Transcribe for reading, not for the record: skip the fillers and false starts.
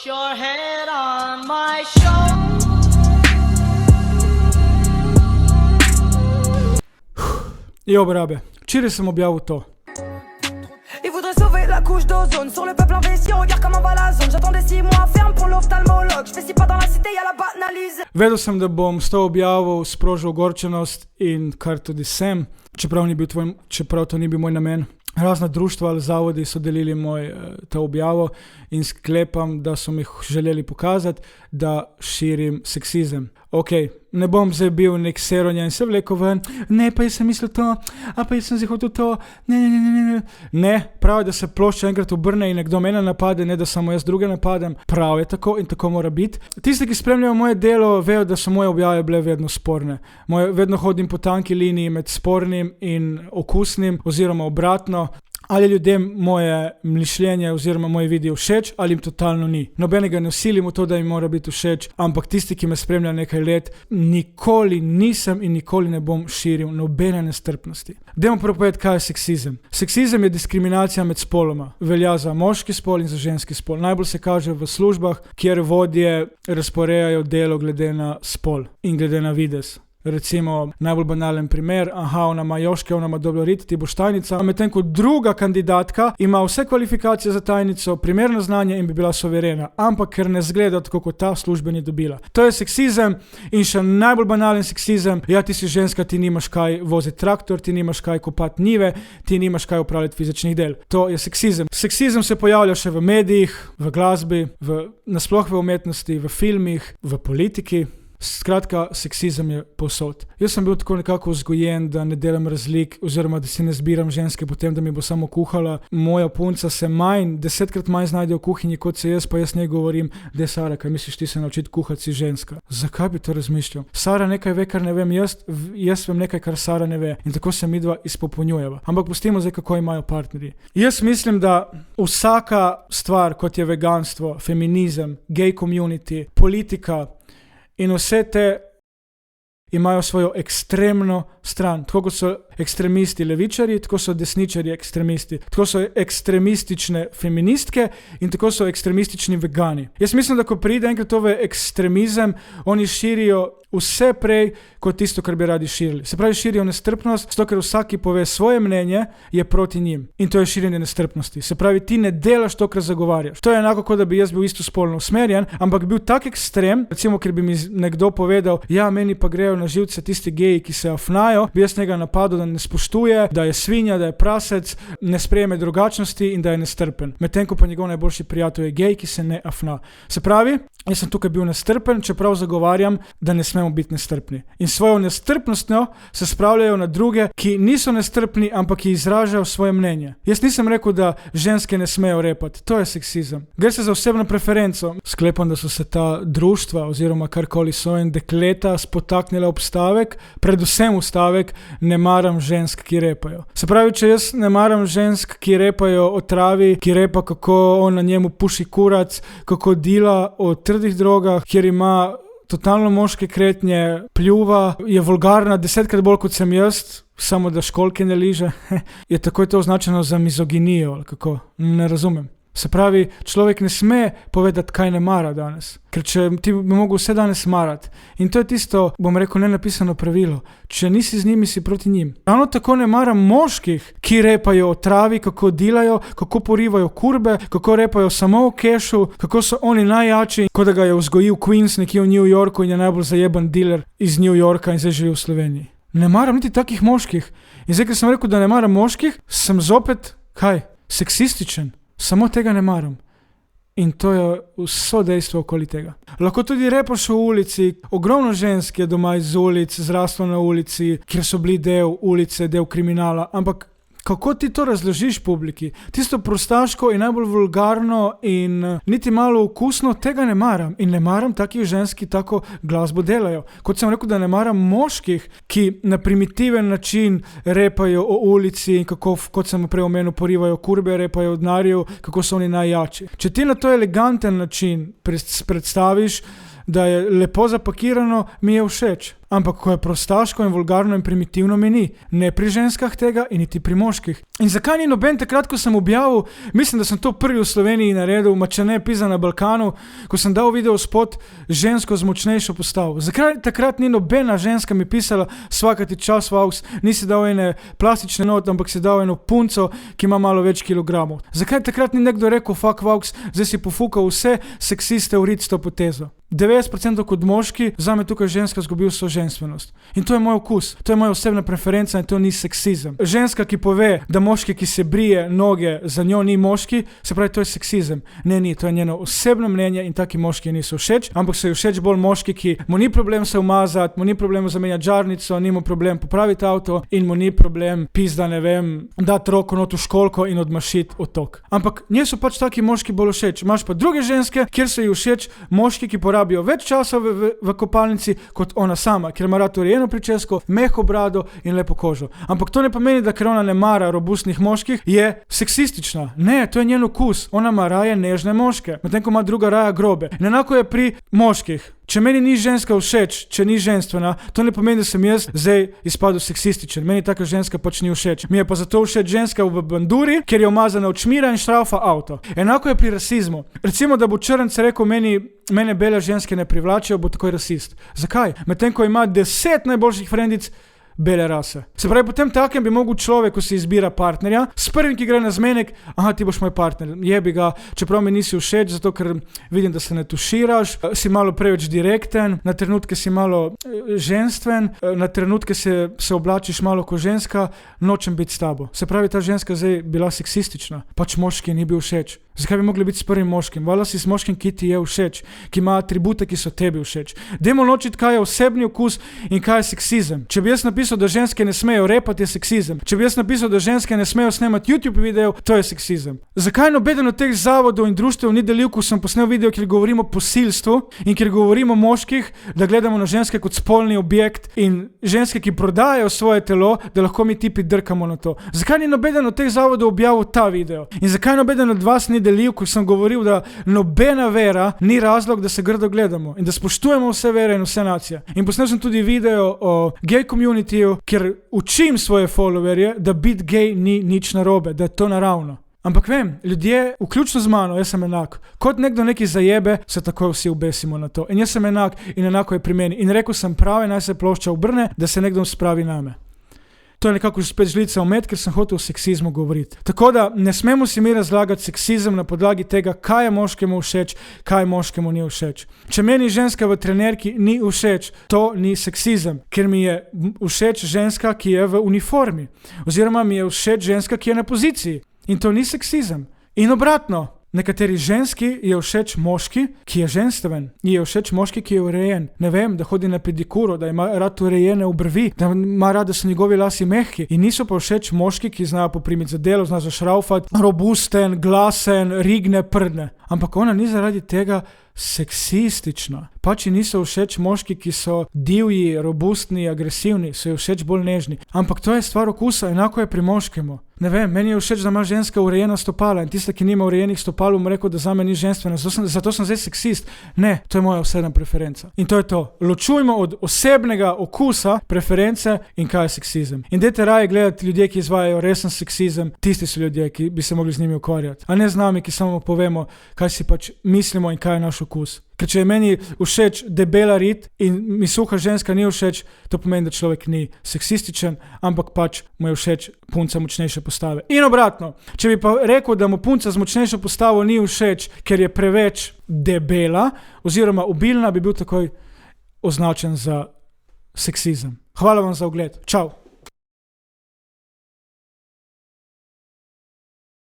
your head on my shoulder. Jo, brabe, včeraj sem objavil to. Il voudrait sauver la couche d'ozone. Sur le peuple investi, regarde comment va la zone. J'attends des 6 mois ferme pour l'ophtalmologue. Je fais si pas dans la cité, y'a la banalisée. Vedel sem, da bom s to objavil sprožil ogorčenost in kar tudi sem, čeprav to ni bil moj namen. Razna društva ali zavodi so delili to objavo in sklepam, da so mi želeli pokazati, da širim seksizem. Ok, ne bom zdaj bil nek seronja in se vlekel ven, ne, pa jaz sem mislil to, a pa jaz sem zdaj hotel to, ne. Ne, prav, da se plošča enkrat obrne in nekdo mene napade, ne da samo jaz druge napadem. Prav je tako in tako mora biti. Tisti, ki spremljajo moje delo, vejo, da so moje objave bile vedno sporne. Vedno hodim po tanki liniji med spornim in okusnim oziroma obratno. Ali ljudem moje mišljenje oziroma moje video všeč, ali jim totalno ni. Nobenega ne vsilim v to, da jim mora biti všeč, ampak tisti, ki me spremlja nekaj let, nikoli nisem in nikoli ne bom širil nobene nestrpnosti. Dajmo prvo povedati, kaj je seksizem. Seksizem je diskriminacija med spoloma. Velja za moški spol in za ženski spol. Najbolj se kaže v službah, kjer vodje razporejajo delo glede na spol in glede na videz. Recimo, najbolj banalen primer, ona ima joške, ona ima dobro rit, ti boš tajnica, medtem ko druga kandidatka ima vse kvalifikacije za tajnico, primerno znanje in bi bila suverena, ampak ker ne zgleda tako, kot ta službe ni dobila. To je seksizem in še najbolj banalen seksizem, ja, ti si ženska, ti nimaš kaj voziti traktor, ti nimaš kaj kopati njive, ti nimaš kaj upravljati fizičnih del. To je seksizem. Seksizem se pojavlja še v medijih, v glasbi, nasploh v umetnosti, v filmih, v politiki. Skratka, seksizem je povsod. Jaz sem bil tako nekako vzgojen, da ne delam razlik oziroma da si ne zbiram ženske potem, da mi bo samo kuhala. Moja punca se 10krat manj znajde v kuhinji kot se jaz, pa jaz ne govorim, da je Sara, kaj misliš ti se naučiti kuhati, si ženska. Zakaj bi to razmišljal? Sara nekaj ve, kar ne vem jaz vem nekaj, kar Sara ne ve in tako se midva izpopolnjujeva. Ampak pustimo zdaj, kako imajo partnerji. Jaz mislim, da vsaka stvar, kot je veganstvo, feminizem, gay community, politika in vse te imajo svojo ekstremno stran. Tako kot so ekstremisti levičarji, tako so desničarji ekstremisti. Tako so ekstremistične feministke in tako so ekstremistični vegani. Jaz mislim, da ko pride enkrat to v ekstremizem, oni širijo vse prej kot tisto, kar bi radi širili. Se pravi, širijo nestrpnost, zato ker vsaki pove svoje mnenje, je proti njim. In to je širjenje nestrpnosti. Se pravi, ti ne delaš to, kar zagovarjaš. To je enako, kot da bi jaz bil istospolno usmerjen, ampak bil tak ekstrem, recimo, ker bi mi nekdo povedal, ja, meni pa grejo na živce tisti geji, ki se afnajo, bi jaz njega napadel, da ne spoštuje, da je svinja, da je prasec, ne sprejeme drugačnosti in da je nestrpen. Medtem ko pa njegov najboljši prijatelj je gej, ki se ne afna. Se pravi, jaz sem tukaj bil nestrpen, čeprav zagovarjam, da ne smemo biti nestrpni. In svojo nestrpnostjo se spravljajo na druge, ki niso nestrpni, ampak ki izražajo svoje mnenje. Jaz nisem rekel, da ženske ne smejo repati. To je seksizem. Gre se za osebno preferenco. Sklepam, da so se ta društva oziroma karkoli so in dekleta spotaknila ob stavek, predvsem v stavek, ne maram žensk, ki repajo. Se pravi, če jaz ne maram žensk, ki repajo o travi, ki repa, kako on na njemu puši kurac, kako dila o trdih drogah, kjer ima totalno moške kretnje, pljuva, je vulgarna 10krat bolj kot sem jaz, samo da školke ne liže, je takoj to označeno za mizoginijo, ali kako, ne razumem. Se pravi, človek ne sme povedati, kaj ne mara danes. Ker če ti bi mogel vse danes marati. In to je tisto, bom rekel, nenapisano pravilo. Če nisi z njimi, si proti njim. Ravno tako ne maram moških, ki repajo o travi, kako dilajo, kako porivajo kurbe, kako repajo samo v kešu, kako so oni najjači, kot da ga je vzgojil Queens nekje v New Yorku in je najbolj zajeban dealer iz New Yorka in zdaj živi v Sloveniji. Ne maram niti takih moških. In zdaj, ker sem rekel, da ne maram moških, sem zopet, seksističen. Samo tega ne maram. In to je vso dejstvo okoli tega. Lahko tudi repaš v ulici, ogromno žensk je doma iz ulic, zraslo na ulici, kjer so bili del ulice, del kriminala, ampak kako ti to razložiš publiki? Tisto prostaško in najbolj vulgarno in niti malo okusno, tega ne maram. In ne maram takih žensk, ki tako glasbo delajo. Kot sem rekel, da ne maram moških, ki na primitiven način repajo o ulici in kako, kot sem prej omenil, porivajo kurbe, repajo od narjev, kako so oni najjači. Če ti na to eleganten način predstaviš da je lepo zapakirano, mi je všeč. Ampak ko je prostaško in vulgarno in primitivno, mi ni. Ne pri ženskah tega in niti pri moških. In zakaj ni noben takrat, ko sem objavil, mislim, da sem to prvi v Sloveniji naredil, če ne pizza na Balkanu, ko sem dal video spot žensko z močnejšo postavo. Zakaj takrat ni nobena ženska mi pisala, svakati čas, Vauks, nisi dal ene plastične note, ampak si dal eno punco, ki ima malo več kilogramov. Zakaj takrat ni nekdo rekel, fuck Vauks, zdaj si pofukal vse seksiste v rit s to potezo. 90% kot moški, zame tukaj ženska zgubil so ženstvenost. In to je moj okus, to je moja osebna preferenca in to ni seksizem. Ženska, ki pove, da moški, ki se brije noge, za njo ni moški, se pravi, to je seksizem. Ne, ni, to je njeno osebno mnenje in taki moški niso všeč, ampak so ji všeč bolj moški, ki mu ni problem se umazati, mu ni problem zamenjati žarnico, ni mu problem popraviti avto in mu ni problem pizda, ne vem, dati roko not v školko in odmašiti otok. Ampak nje so pač taki moški bolj všeč. Imaš pa druge ženske, kjer so ji všeč moški, ki porabijo več časa v kopalnici kot ona sama, ker ima rad urejeno pričesko, mehko brado in lepo kožo. Ampak to ne pomeni, da ker ona ne mara robustnih moških, je seksistična. Ne, to je njen okus. Ona ima raje nežne moške, medtem ko ima druga raja grobe. In enako je pri moških. Če meni ni ženska všeč, če ni ženstvena, to ne pomeni, da sem jaz zdaj izpadel seksističen. Meni taka ženska pač ni všeč. Mi je pa zato všeč ženska v banduri, ker je umazana od šmira in štraufa avto. Enako je pri rasizmu. Recimo, da bo črnc rekel mene bele ženske ne privlačijo, bo takoj rasist. Zakaj? Medtem ko ima 10 najboljših frendic bele rase. Se pravi, potem takem bi mogel človek, ko si izbira partnerja, s prvim, ki gre na zmenek, aha, ti boš moj partner, jebi ga, čeprav mi nisi všeč, zato ker vidim, da se ne tuširaš, si malo preveč direkten, na trenutke si malo ženstven, na trenutke se oblačiš malo kot ženska, nočem biti s tabo. Se pravi, ta ženska zdaj bila seksistična, pač moški ni bil všeč. Zakaj bi mogli biti s prvim moškim? Valjda si s moškim, ki ti je všeč, ki ima atribute, ki so tebi všeč. Dajmo ločiti, kaj je osebni okus in kaj je seksizem. Če bi jaz napisal, da ženske ne smejo repati, je seksizem. Če bi jaz napisal, da ženske ne smejo snemati YouTube video, to je seksizem. Zakaj nobeden od teh zavodov in društev ni delil, ko sem posnel video, kjer govorimo o posilstvu in kjer govorimo o moških, da gledamo na ženske kot spolni objekt in ženske, ki prodajajo svoje telo, da lahko mi tipi drkamo na to. Zakaj ni nobeden od teh zavodov objavil ta video? In zakaj nobeden od vas ni delil, ko sem govoril, da nobena vera ni razlog, da se grdo gledamo in da spoštujemo vse vere in vse nacije. In posnel sem tudi video o gay communityju, kjer učim svoje followerje, da biti gay ni nič narobe, da je to naravno. Ampak vem, ljudje, vključno z mano, jaz sem enak. Kot nekdo nekaj zajebe, se takoj vsi obesimo na to. In jaz sem enak in enako je pri meni. In rekel sem pravi, naj se plošča obrne, da se nekdo spravi name. To je nekako spet žlica vmet, ker sem hotel o seksizmu govoriti. Tako da ne smemo si mi razlagati seksizem na podlagi tega, kaj je moškemu všeč, kaj moškemu ni všeč. Če meni ženska v trenerki ni všeč, to ni seksizem, ker mi je všeč ženska, ki je v uniformi. Oziroma mi je všeč ženska, ki je na poziciji. In to ni seksizem. In obratno. Nekateri ženski je všeč moški, ki je ženstven. Je všeč moški, ki je urejen. Ne vem, da hodi na pedikuro, da ima rad urejene obrvi, da ima rad, da so njegovi lasi mehki. In niso pa všeč moški, ki znajo poprimiti za delo, znajo zašraufati, robusten, glasen, rigne, prdne. Ampak ona ni zaradi tega seksistična. Pač niso všeč moški, ki so divji, robustni, agresivni, so ji všeč bolj nežni. Ampak to je stvar okusa, enako je pri moškemu. Ne vem, meni je všeč, da ima ženska urejena stopala in tista, ki nima urejenih stopal, mu rekel, da zame ni ženstvena. Zato sem zdaj seksist. Ne, to je moja osebna preferenca. In to je to. Ločujmo od osebnega okusa, preference in kaj je seksizem. In dajte raje gledati ljudje, ki izvajajo resen seksizem, tisti so ljudje, ki bi se mogli z njimi ukvarjati. A ne z nami, ki samo povemo, kaj si pač mislimo in kaj je naš okus. Ker če je meni všeč debela rit in mi suha ženska ni všeč, to pomeni, da človek ni seksističen, ampak pač mu je všeč punca močnejše postave. In obratno, če bi pa rekel, da mu punca z močnejšo postavo ni všeč, ker je preveč debela oziroma obilna, bi bil takoj označen za seksizem. Hvala vam za ogled. Čau.